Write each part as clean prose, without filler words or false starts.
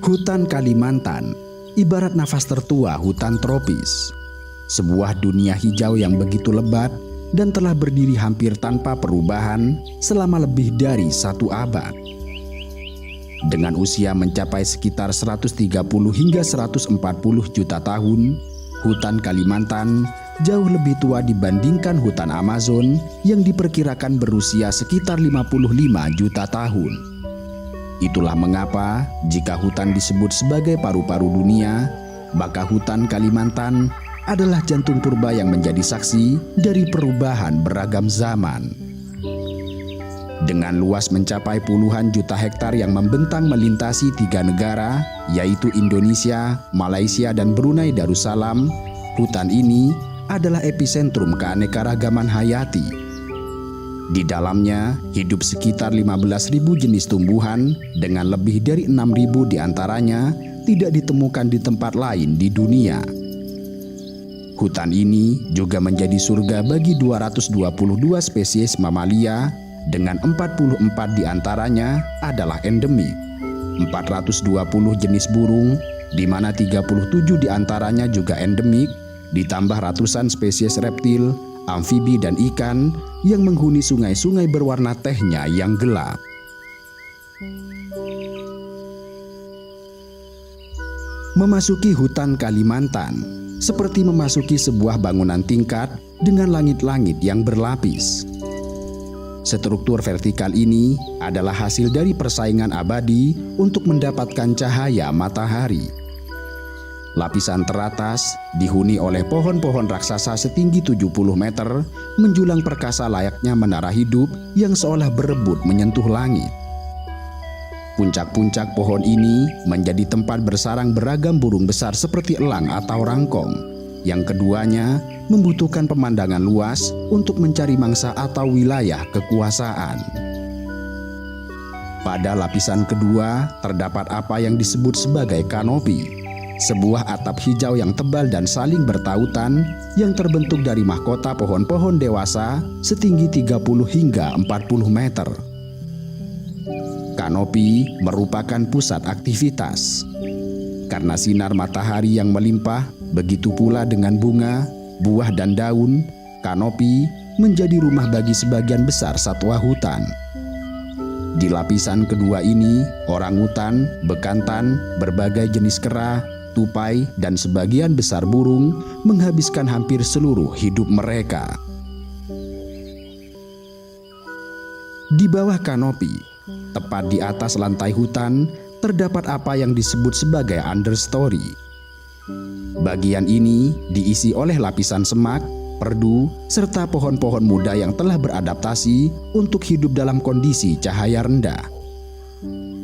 Hutan Kalimantan ibarat nafas tertua hutan tropis, sebuah dunia hijau yang begitu lebat dan telah berdiri hampir tanpa perubahan selama lebih dari 1 abad. Dengan usia mencapai sekitar 130 hingga 140 juta tahun, hutan Kalimantan jauh lebih tua dibandingkan hutan Amazon yang diperkirakan berusia sekitar 55 juta tahun. Itulah mengapa jika hutan disebut sebagai paru-paru dunia, maka hutan Kalimantan adalah jantung purba yang menjadi saksi dari perubahan beragam zaman. Dengan luas mencapai puluhan juta hektar yang membentang melintasi 3 negara, yaitu Indonesia, Malaysia, dan Brunei Darussalam, hutan ini adalah epicentrum keanekaragaman hayati. Di dalamnya hidup sekitar 15.000 jenis tumbuhan dengan lebih dari 6.000 diantaranya tidak ditemukan di tempat lain di dunia. Hutan ini juga menjadi surga bagi 222 spesies mamalia dengan 44 diantaranya adalah endemik, 420 jenis burung di mana 37 diantaranya juga endemik, ditambah ratusan spesies reptil, amfibi, dan ikan yang menghuni sungai-sungai berwarna tehnya yang gelap. Memasuki hutan Kalimantan seperti memasuki sebuah bangunan tingkat dengan langit-langit yang berlapis. Struktur vertikal ini adalah hasil dari persaingan abadi untuk mendapatkan cahaya matahari. Lapisan teratas dihuni oleh pohon-pohon raksasa setinggi 70 meter menjulang perkasa layaknya menara hidup yang seolah berebut menyentuh langit. Puncak-puncak pohon ini menjadi tempat bersarang beragam burung besar seperti elang atau rangkong, yang keduanya membutuhkan pemandangan luas untuk mencari mangsa atau wilayah kekuasaan. Pada lapisan kedua terdapat apa yang disebut sebagai kanopi, sebuah atap hijau yang tebal dan saling bertautan yang terbentuk dari mahkota pohon-pohon dewasa setinggi 30 hingga 40 meter. Kanopi merupakan pusat aktivitas. Karena sinar matahari yang melimpah, begitu pula dengan bunga, buah, dan daun, kanopi menjadi rumah bagi sebagian besar satwa hutan. Di lapisan kedua ini, orangutan, bekantan, berbagai jenis kera, tupai, dan sebagian besar burung menghabiskan hampir seluruh hidup mereka. Di bawah kanopi, tepat di atas lantai hutan, terdapat apa yang disebut sebagai understory. Bagian ini diisi oleh lapisan semak, perdu, serta pohon-pohon muda yang telah beradaptasi untuk hidup dalam kondisi cahaya rendah.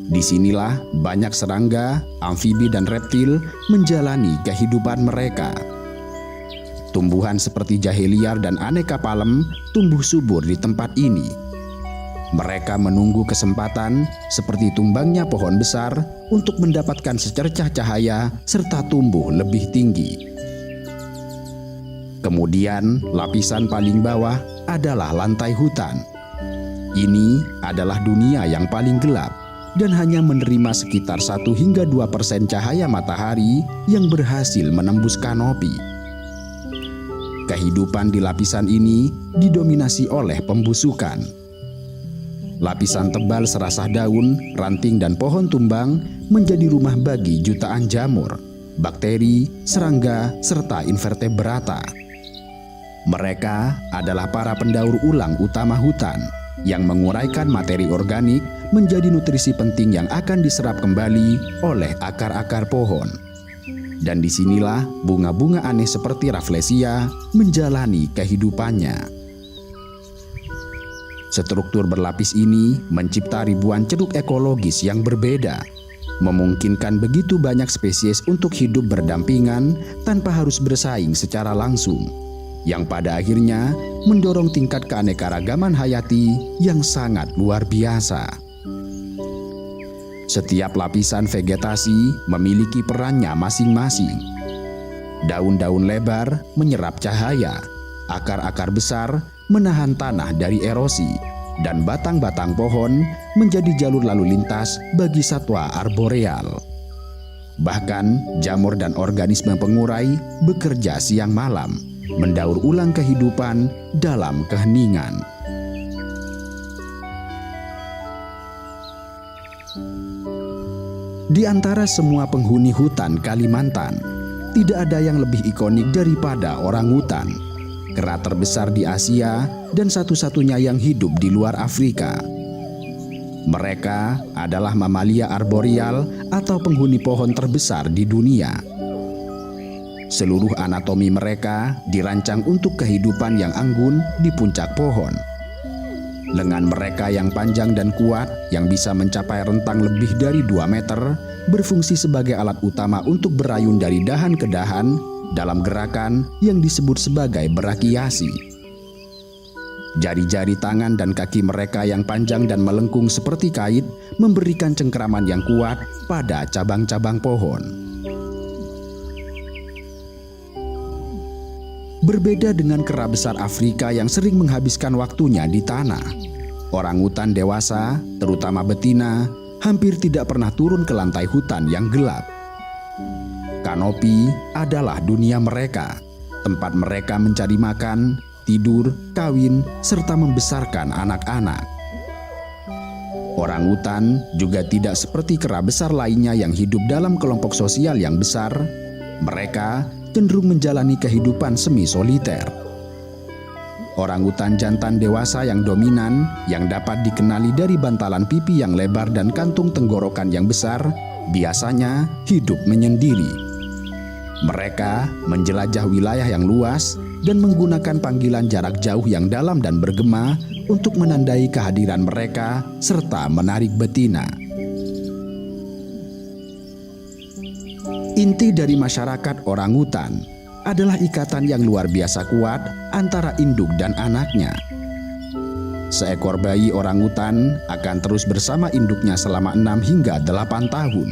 Disinilah banyak serangga, amfibi, dan reptil menjalani kehidupan mereka. Tumbuhan seperti jahe liar dan aneka palem tumbuh subur di tempat ini. Mereka menunggu kesempatan seperti tumbangnya pohon besar untuk mendapatkan secercah cahaya serta tumbuh lebih tinggi. Kemudian lapisan paling bawah adalah lantai hutan. Ini adalah dunia yang paling gelap dan hanya menerima sekitar 1 hingga 2% cahaya matahari yang berhasil menembus kanopi. Kehidupan di lapisan ini didominasi oleh pembusukan. Lapisan tebal serasah daun, ranting, dan pohon tumbang menjadi rumah bagi jutaan jamur, bakteri, serangga, serta invertebrata. Mereka adalah para pendaur ulang utama hutan yang menguraikan materi organik menjadi nutrisi penting yang akan diserap kembali oleh akar-akar pohon. Dan disinilah bunga-bunga aneh seperti Rafflesia menjalani kehidupannya. Struktur berlapis ini mencipta ribuan ceruk ekologis yang berbeda, memungkinkan begitu banyak spesies untuk hidup berdampingan tanpa harus bersaing secara langsung, yang pada akhirnya mendorong tingkat keanekaragaman hayati yang sangat luar biasa. Setiap lapisan vegetasi memiliki perannya masing-masing. Daun-daun lebar menyerap cahaya, akar-akar besar menahan tanah dari erosi, dan batang-batang pohon menjadi jalur lalu lintas bagi satwa arboreal. Bahkan jamur dan organisme pengurai bekerja siang malam, mendaur ulang kehidupan dalam keheningan. Di antara semua penghuni hutan Kalimantan, tidak ada yang lebih ikonik daripada orangutan, kera terbesar di Asia dan satu-satunya yang hidup di luar Afrika. Mereka adalah mamalia arboreal atau penghuni pohon terbesar di dunia. Seluruh anatomi mereka dirancang untuk kehidupan yang anggun di puncak pohon. Lengan mereka yang panjang dan kuat, yang bisa mencapai rentang lebih dari 2 meter, berfungsi sebagai alat utama untuk berayun dari dahan ke dahan dalam gerakan yang disebut sebagai berakiasi. Jari-jari tangan dan kaki mereka yang panjang dan melengkung seperti kait memberikan cengkeraman yang kuat pada cabang-cabang pohon. Berbeda dengan kera besar Afrika yang sering menghabiskan waktunya di tanah, orangutan dewasa, terutama betina, hampir tidak pernah turun ke lantai hutan yang gelap. Kanopi adalah dunia mereka, tempat mereka mencari makan, tidur, kawin, serta membesarkan anak-anak. Orangutan juga tidak seperti kera besar lainnya yang hidup dalam kelompok sosial yang besar. Mereka cenderung menjalani kehidupan semi-soliter. Orangutan jantan dewasa yang dominan, yang dapat dikenali dari bantalan pipi yang lebar dan kantung tenggorokan yang besar, biasanya hidup menyendiri. Mereka menjelajah wilayah yang luas dan menggunakan panggilan jarak jauh yang dalam dan bergema untuk menandai kehadiran mereka serta menarik betina. Inti dari masyarakat orangutan adalah ikatan yang luar biasa kuat antara induk dan anaknya. Seekor bayi orangutan akan terus bersama induknya selama 6 hingga 8 tahun.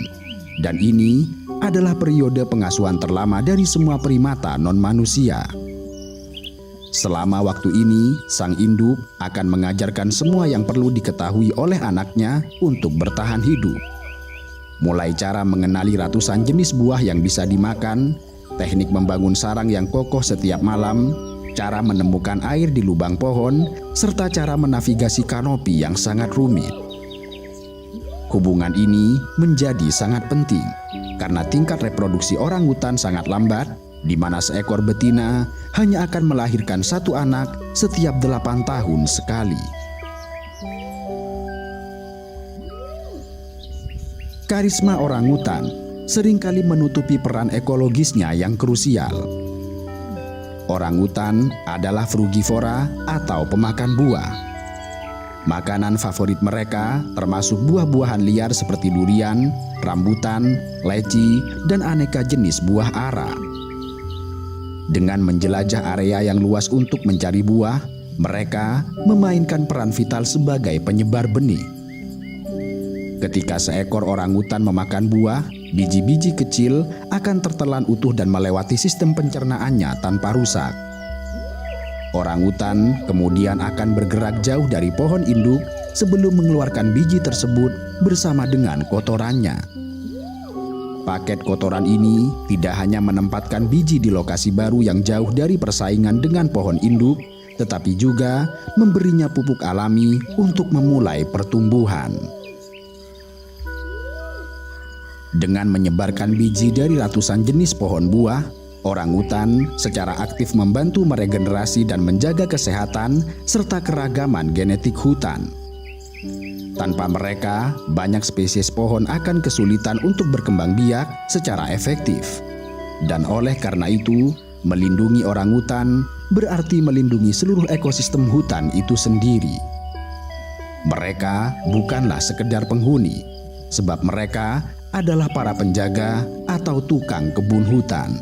Dan ini adalah periode pengasuhan terlama dari semua primata non-manusia. Selama waktu ini, sang induk akan mengajarkan semua yang perlu diketahui oleh anaknya untuk bertahan hidup. Mulai cara mengenali ratusan jenis buah yang bisa dimakan, teknik membangun sarang yang kokoh setiap malam, cara menemukan air di lubang pohon, serta cara menavigasi kanopi yang sangat rumit. Hubungan ini menjadi sangat penting karena tingkat reproduksi orangutan sangat lambat, di mana seekor betina hanya akan melahirkan 1 anak setiap 8 tahun sekali. Karisma orangutan seringkali menutupi peran ekologisnya yang krusial. Orangutan adalah frugivora atau pemakan buah. Makanan favorit mereka termasuk buah-buahan liar seperti durian, rambutan, leci, dan aneka jenis buah ara. Dengan menjelajah area yang luas untuk mencari buah, mereka memainkan peran vital sebagai penyebar benih. Ketika seekor orangutan memakan buah, biji-biji kecil akan tertelan utuh dan melewati sistem pencernaannya tanpa rusak. Orangutan kemudian akan bergerak jauh dari pohon induk sebelum mengeluarkan biji tersebut bersama dengan kotorannya. Paket kotoran ini tidak hanya menempatkan biji di lokasi baru yang jauh dari persaingan dengan pohon induk, tetapi juga memberinya pupuk alami untuk memulai pertumbuhan. Dengan menyebarkan biji dari ratusan jenis pohon buah, orangutan secara aktif membantu meregenerasi dan menjaga kesehatan serta keragaman genetik hutan. Tanpa mereka, banyak spesies pohon akan kesulitan untuk berkembang biak secara efektif. Dan oleh karena itu, melindungi orangutan berarti melindungi seluruh ekosistem hutan itu sendiri. Mereka bukanlah sekedar penghuni, sebab mereka adalah para penjaga atau tukang kebun hutan.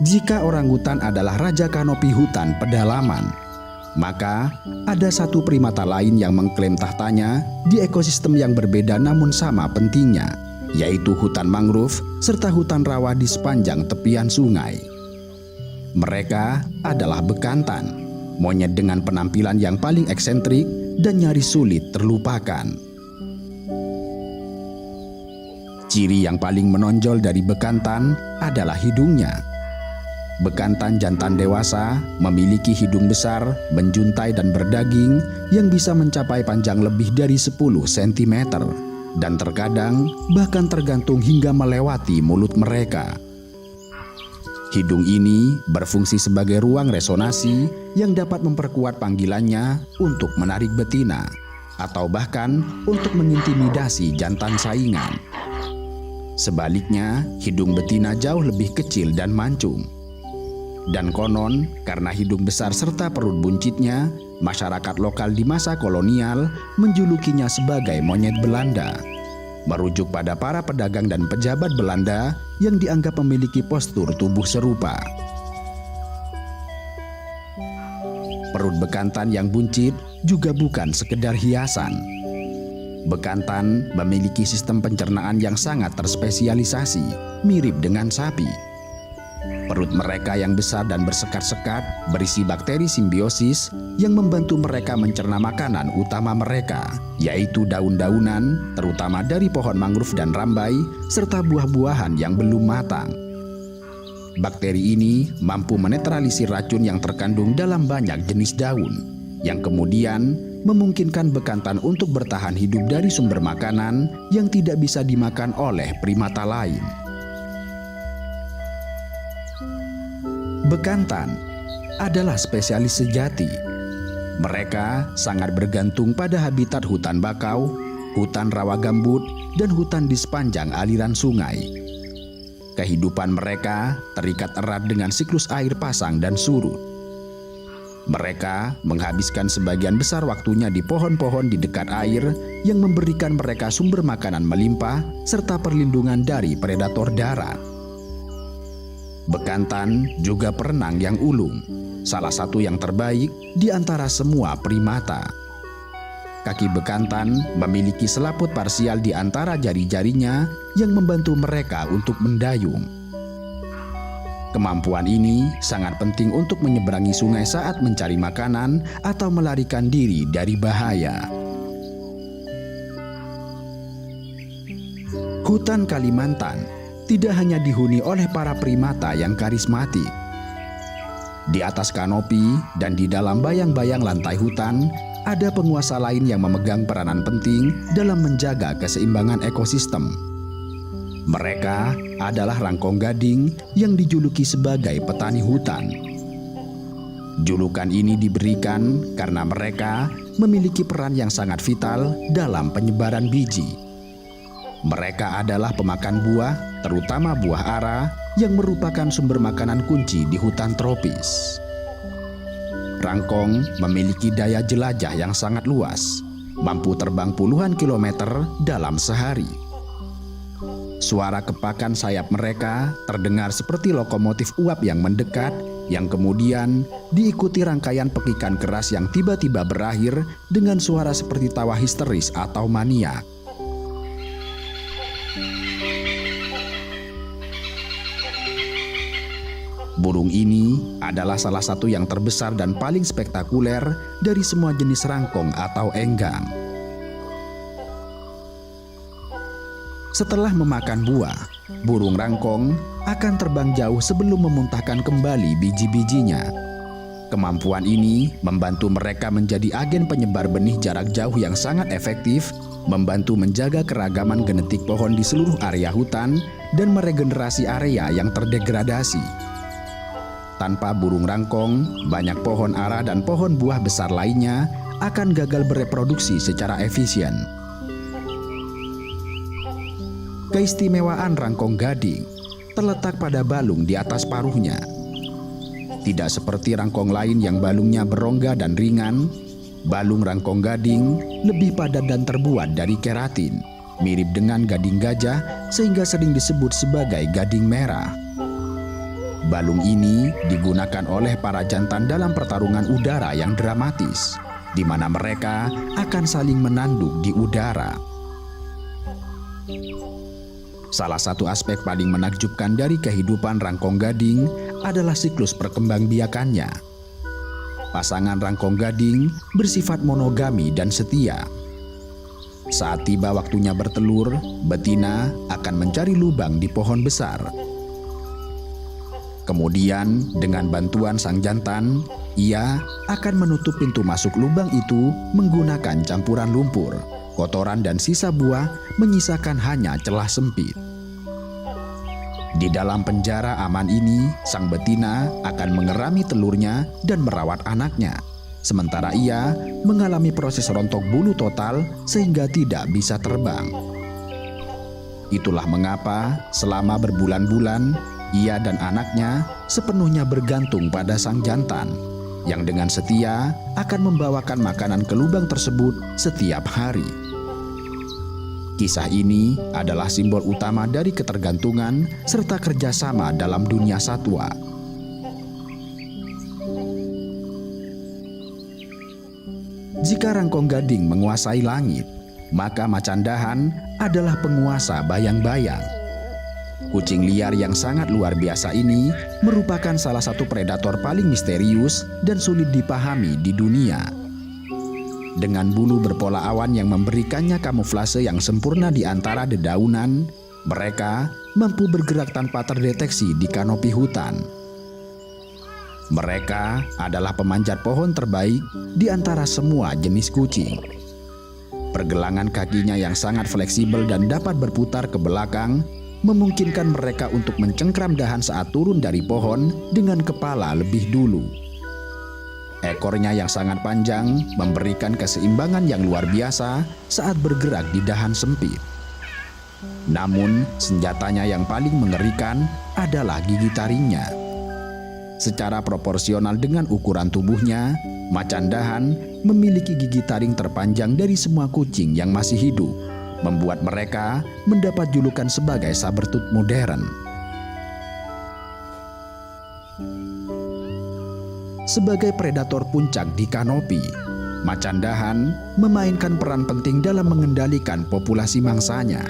Jika orangutan adalah raja kanopi hutan pedalaman, Maka ada satu primata lain yang mengklaim tahtanya di ekosistem yang berbeda namun sama pentingnya, yaitu hutan mangrove serta hutan rawa di sepanjang tepian sungai. Mereka adalah bekantan, monyet dengan penampilan yang paling eksentrik dan nyaris sulit terlupakan. Ciri yang paling menonjol dari bekantan adalah hidungnya. Bekantan jantan dewasa memiliki hidung besar, menjuntai dan berdaging yang bisa mencapai panjang lebih dari 10 cm dan terkadang bahkan tergantung hingga melewati mulut mereka. Hidung ini berfungsi sebagai ruang resonasi yang dapat memperkuat panggilannya untuk menarik betina atau bahkan untuk mengintimidasi jantan saingan. Sebaliknya, hidung betina jauh lebih kecil dan mancung. Dan konon, karena hidung besar serta perut buncitnya, masyarakat lokal di masa kolonial menjulukinya sebagai monyet Belanda, merujuk pada para pedagang dan pejabat Belanda yang dianggap memiliki postur tubuh serupa. Perut bekantan yang buncit juga bukan sekedar hiasan. Bekantan memiliki sistem pencernaan yang sangat terspesialisasi, mirip dengan sapi. Perut mereka yang besar dan bersekat-sekat berisi bakteri simbiosis yang membantu mereka mencerna makanan utama mereka, yaitu daun-daunan, terutama dari pohon mangrove dan rambai, serta buah-buahan yang belum matang. Bakteri ini mampu menetralisir racun yang terkandung dalam banyak jenis daun, yang kemudian memungkinkan bekantan untuk bertahan hidup dari sumber makanan yang tidak bisa dimakan oleh primata lain. Bekantan adalah spesialis sejati. Mereka sangat bergantung pada habitat hutan bakau, hutan rawa gambut, dan hutan di sepanjang aliran sungai. Kehidupan mereka terikat erat dengan siklus air pasang dan surut. Mereka menghabiskan sebagian besar waktunya di pohon-pohon di dekat air yang memberikan mereka sumber makanan melimpah serta perlindungan dari predator darat. Bekantan juga perenang yang ulung, salah satu yang terbaik di antara semua primata. Kaki bekantan memiliki selaput parsial di antara jari-jarinya yang membantu mereka untuk mendayung. Kemampuan ini sangat penting untuk menyeberangi sungai saat mencari makanan atau melarikan diri dari bahaya. Hutan Kalimantan tidak hanya dihuni oleh para primata yang karismatik. Di atas kanopi dan di dalam bayang-bayang lantai hutan, ada penguasa lain yang memegang peranan penting dalam menjaga keseimbangan ekosistem. Mereka adalah rangkong gading yang dijuluki sebagai petani hutan. Julukan ini diberikan karena mereka memiliki peran yang sangat vital dalam penyebaran biji. Mereka adalah pemakan buah, terutama buah ara, yang merupakan sumber makanan kunci di hutan tropis. Rangkong memiliki daya jelajah yang sangat luas, mampu terbang puluhan kilometer dalam sehari. Suara kepakan sayap mereka terdengar seperti lokomotif uap yang mendekat, yang kemudian diikuti rangkaian pekikan keras yang tiba-tiba berakhir dengan suara seperti tawa histeris atau maniak. Burung ini adalah salah satu yang terbesar dan paling spektakuler dari semua jenis rangkong atau enggang. Setelah memakan buah, burung rangkong akan terbang jauh sebelum memuntahkan kembali biji-bijinya. Kemampuan ini membantu mereka menjadi agen penyebar benih jarak jauh yang sangat efektif, membantu menjaga keragaman genetik pohon di seluruh area hutan, dan meregenerasi area yang terdegradasi. Tanpa burung rangkong, banyak pohon ara dan pohon buah besar lainnya akan gagal bereproduksi secara efisien. Keistimewaan rangkong gading terletak pada balung di atas paruhnya. Tidak seperti rangkong lain yang balungnya berongga dan ringan, balung rangkong gading lebih padat dan terbuat dari keratin, mirip dengan gading gajah sehingga sering disebut sebagai gading merah. Balung ini digunakan oleh para jantan dalam pertarungan udara yang dramatis, di mana mereka akan saling menanduk di udara. Salah satu aspek paling menakjubkan dari kehidupan rangkong gading adalah siklus perkembangbiakannya. Pasangan rangkong gading bersifat monogami dan setia. Saat tiba waktunya bertelur, betina akan mencari lubang di pohon besar. Kemudian, dengan bantuan sang jantan, ia akan menutup pintu masuk lubang itu menggunakan campuran lumpur, kotoran dan sisa buah, menyisakan hanya celah sempit. Di dalam penjara aman ini, sang betina akan mengerami telurnya dan merawat anaknya. Sementara ia mengalami proses rontok bulu total sehingga tidak bisa terbang. Itulah mengapa selama berbulan-bulan, ia dan anaknya sepenuhnya bergantung pada sang jantan, yang dengan setia akan membawakan makanan ke lubang tersebut setiap hari. Kisah ini adalah simbol utama dari ketergantungan serta kerjasama dalam dunia satwa. Jika rangkong gading menguasai langit, maka macan dahan adalah penguasa bayang-bayang. Kucing liar yang sangat luar biasa ini merupakan salah satu predator paling misterius dan sulit dipahami di dunia. Dengan bulu berpola awan yang memberikannya kamuflase yang sempurna di antara dedaunan, mereka mampu bergerak tanpa terdeteksi di kanopi hutan. Mereka adalah pemanjat pohon terbaik di antara semua jenis kucing. Pergelangan kakinya yang sangat fleksibel dan dapat berputar ke belakang memungkinkan mereka untuk mencengkram dahan saat turun dari pohon dengan kepala lebih dulu. Ekornya yang sangat panjang memberikan keseimbangan yang luar biasa saat bergerak di dahan sempit. Namun, senjatanya yang paling mengerikan adalah gigi taringnya. Secara proporsional dengan ukuran tubuhnya, macan dahan memiliki gigi taring terpanjang dari semua kucing yang masih hidup, membuat mereka mendapat julukan sebagai sabertooth modern. Sebagai predator puncak di kanopi, macan dahan memainkan peran penting dalam mengendalikan populasi mangsanya.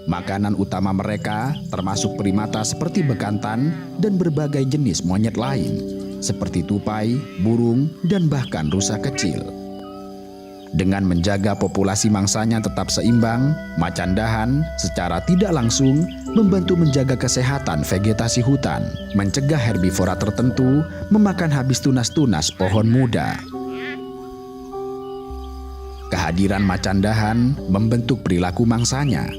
Makanan utama mereka termasuk primata seperti bekantan dan berbagai jenis monyet lain, seperti tupai, burung, dan bahkan rusa kecil. Dengan menjaga populasi mangsanya tetap seimbang, macan dahan secara tidak langsung membantu menjaga kesehatan vegetasi hutan, mencegah herbivora tertentu memakan habis tunas-tunas pohon muda. Kehadiran macan dahan membentuk perilaku mangsanya.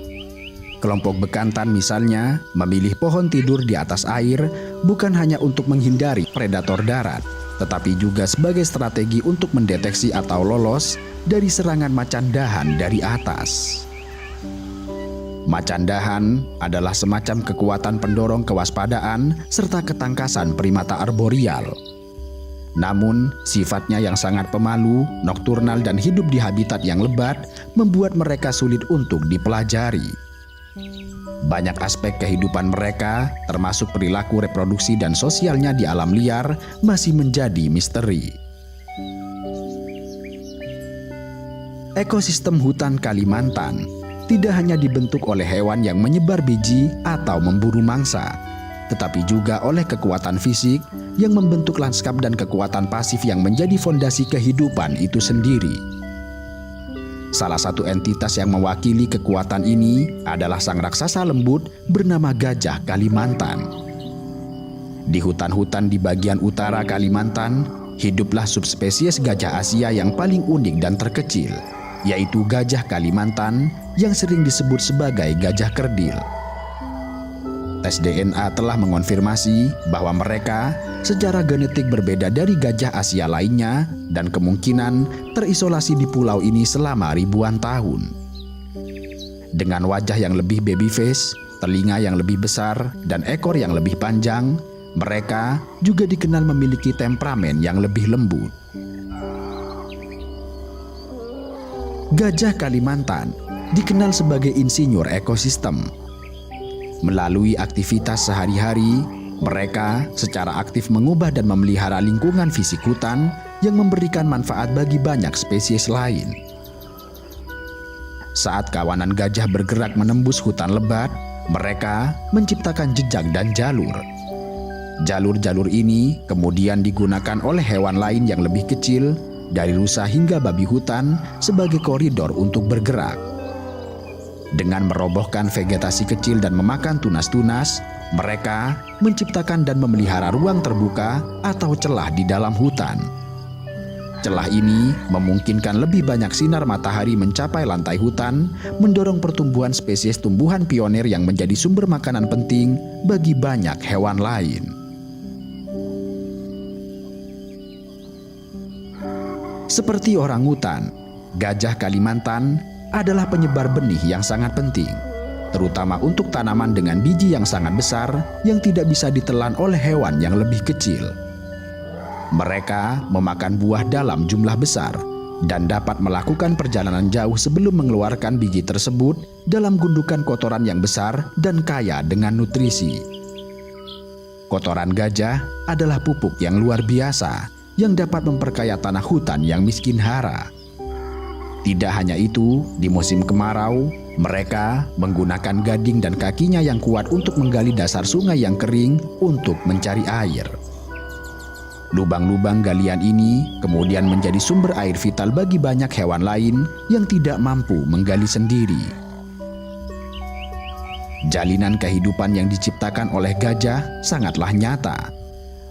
Kelompok bekantan misalnya memilih pohon tidur di atas air bukan hanya untuk menghindari predator darat, tetapi juga sebagai strategi untuk mendeteksi atau lolos dari serangan macan dahan dari atas. Macan dahan adalah semacam kekuatan pendorong kewaspadaan serta ketangkasan primata arboreal. Namun, sifatnya yang sangat pemalu, nokturnal dan hidup di habitat yang lebat membuat mereka sulit untuk dipelajari. Banyak aspek kehidupan mereka, termasuk perilaku reproduksi dan sosialnya di alam liar, masih menjadi misteri. Ekosistem hutan Kalimantan tidak hanya dibentuk oleh hewan yang menyebar biji atau memburu mangsa, tetapi juga oleh kekuatan fisik yang membentuk lanskap dan kekuatan pasif yang menjadi fondasi kehidupan itu sendiri. Salah satu entitas yang mewakili kekuatan ini adalah sang raksasa lembut bernama gajah Kalimantan. Di hutan-hutan di bagian utara Kalimantan, hiduplah subspesies gajah Asia yang paling unik dan terkecil, yaitu gajah Kalimantan yang sering disebut sebagai gajah kerdil. Tes DNA telah mengonfirmasi bahwa mereka secara genetik berbeda dari gajah Asia lainnya dan kemungkinan terisolasi di pulau ini selama ribuan tahun. Dengan wajah yang lebih baby face, telinga yang lebih besar, dan ekor yang lebih panjang, mereka juga dikenal memiliki temperamen yang lebih lembut. Gajah Kalimantan dikenal sebagai insinyur ekosistem. Melalui aktivitas sehari-hari, Mereka secara aktif mengubah dan memelihara lingkungan fisik hutan yang memberikan manfaat bagi banyak spesies lain. Saat kawanan gajah bergerak menembus hutan lebat, mereka menciptakan jejak dan jalur. Jalur-jalur ini kemudian digunakan oleh hewan lain yang lebih kecil, dari rusa hingga babi hutan, sebagai koridor untuk bergerak. Dengan merobohkan vegetasi kecil dan memakan tunas-tunas, mereka menciptakan dan memelihara ruang terbuka atau celah di dalam hutan. Celah ini memungkinkan lebih banyak sinar matahari mencapai lantai hutan, mendorong pertumbuhan spesies tumbuhan pionir yang menjadi sumber makanan penting bagi banyak hewan lain. Seperti orangutan, gajah Kalimantan adalah penyebar benih yang sangat penting, terutama untuk tanaman dengan biji yang sangat besar yang tidak bisa ditelan oleh hewan yang lebih kecil. Mereka memakan buah dalam jumlah besar dan dapat melakukan perjalanan jauh sebelum mengeluarkan biji tersebut dalam gundukan kotoran yang besar dan kaya dengan nutrisi. Kotoran gajah adalah pupuk yang luar biasa yang dapat memperkaya tanah hutan yang miskin hara. Tidak hanya itu, di musim kemarau, mereka menggunakan gading dan kakinya yang kuat untuk menggali dasar sungai yang kering untuk mencari air. Lubang-lubang galian ini kemudian menjadi sumber air vital bagi banyak hewan lain yang tidak mampu menggali sendiri. Jalinan kehidupan yang diciptakan oleh gajah sangatlah nyata.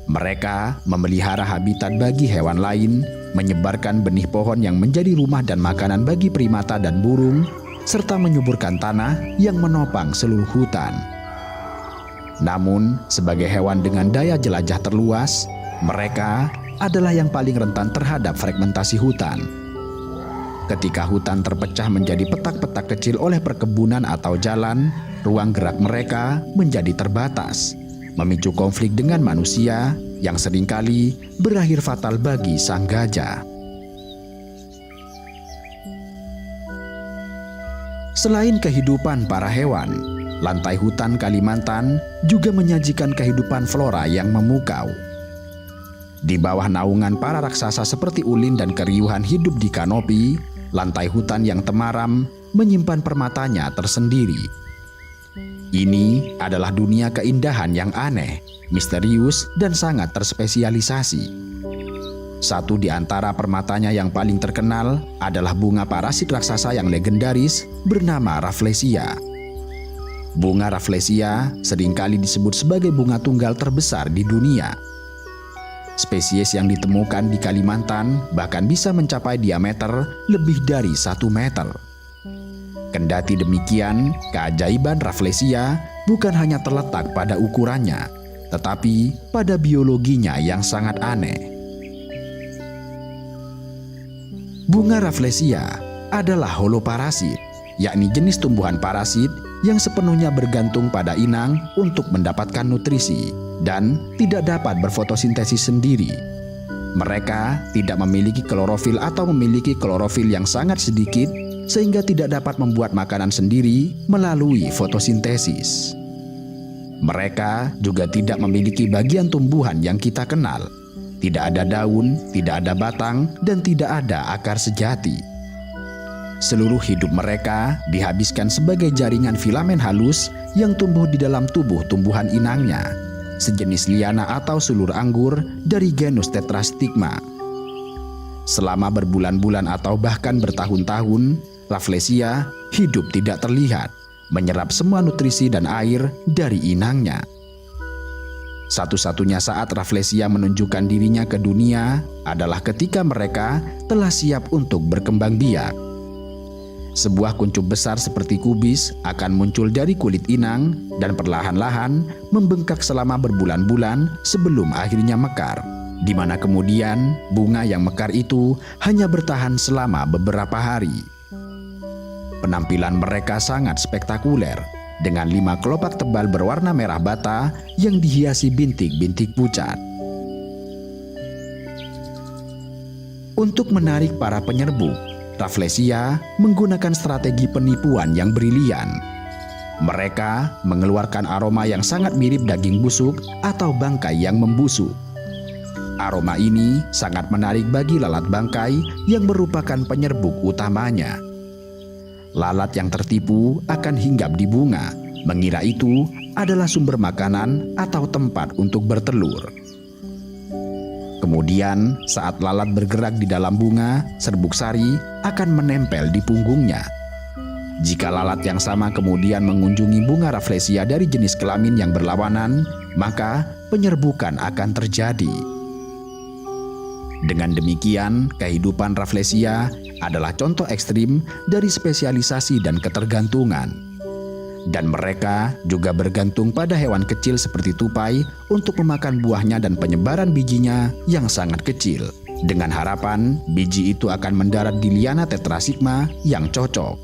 Mereka memelihara habitat bagi hewan lain, menyebarkan benih pohon yang menjadi rumah dan makanan bagi primata dan burung, serta menyuburkan tanah yang menopang seluruh hutan. Namun, sebagai hewan dengan daya jelajah terluas, mereka adalah yang paling rentan terhadap fragmentasi hutan. Ketika hutan terpecah menjadi petak-petak kecil oleh perkebunan atau jalan, ruang gerak mereka menjadi terbatas, memicu konflik dengan manusia yang seringkali berakhir fatal bagi sang gajah. Selain kehidupan para hewan, lantai hutan Kalimantan juga menyajikan kehidupan flora yang memukau. Di bawah naungan para raksasa seperti ulin dan keriuhan hidup di kanopi, lantai hutan yang temaram menyimpan permatanya tersendiri. Ini adalah dunia keindahan yang aneh, misterius, dan sangat terspesialisasi. Satu di antara permatanya yang paling terkenal adalah bunga parasit raksasa yang legendaris bernama Rafflesia. Bunga Rafflesia seringkali disebut sebagai bunga tunggal terbesar di dunia. Spesies yang ditemukan di Kalimantan bahkan bisa mencapai diameter lebih dari 1 meter. Kendati demikian, keajaiban Rafflesia bukan hanya terletak pada ukurannya, tetapi pada biologinya yang sangat aneh. Bunga Rafflesia adalah holoparasit, yakni jenis tumbuhan parasit yang sepenuhnya bergantung pada inang untuk mendapatkan nutrisi dan tidak dapat berfotosintesis sendiri. Mereka tidak memiliki klorofil atau memiliki klorofil yang sangat sedikit sehingga tidak dapat membuat makanan sendiri melalui fotosintesis. Mereka juga tidak memiliki bagian tumbuhan yang kita kenal. Tidak ada daun, tidak ada batang, dan tidak ada akar sejati. Seluruh hidup mereka dihabiskan sebagai jaringan filamen halus yang tumbuh di dalam tubuh tumbuhan inangnya, sejenis liana atau sulur anggur dari genus Tetrastigma. Selama berbulan-bulan atau bahkan bertahun-tahun, Rafflesia hidup tidak terlihat, menyerap semua nutrisi dan air dari inangnya. Satu-satunya saat Rafflesia menunjukkan dirinya ke dunia adalah ketika mereka telah siap untuk berkembang biak. Sebuah kuncup besar seperti kubis akan muncul dari kulit inang dan perlahan-lahan membengkak selama berbulan-bulan sebelum akhirnya mekar, di mana kemudian bunga yang mekar itu hanya bertahan selama beberapa hari. Penampilan mereka sangat spektakuler, dengan 5 kelopak tebal berwarna merah bata yang dihiasi bintik-bintik pucat. Untuk menarik para penyerbuk, Rafflesia menggunakan strategi penipuan yang brilian. Mereka mengeluarkan aroma yang sangat mirip daging busuk atau bangkai yang membusuk. Aroma ini sangat menarik bagi lalat bangkai yang merupakan penyerbuk utamanya. Lalat yang tertipu akan hinggap di bunga, mengira itu adalah sumber makanan atau tempat untuk bertelur. Kemudian, saat lalat bergerak di dalam bunga, serbuk sari akan menempel di punggungnya. Jika lalat yang sama kemudian mengunjungi bunga Rafflesia dari jenis kelamin yang berlawanan, maka penyerbukan akan terjadi. Dengan demikian, kehidupan Rafflesia adalah contoh ekstrim dari spesialisasi dan ketergantungan. Dan mereka juga bergantung pada hewan kecil seperti tupai untuk memakan buahnya dan penyebaran bijinya yang sangat kecil, dengan harapan biji itu akan mendarat di liana tetrasigma yang cocok.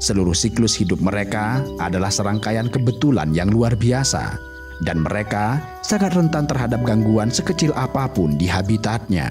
Seluruh siklus hidup mereka adalah serangkaian kebetulan yang luar biasa, dan mereka sangat rentan terhadap gangguan sekecil apapun di habitatnya.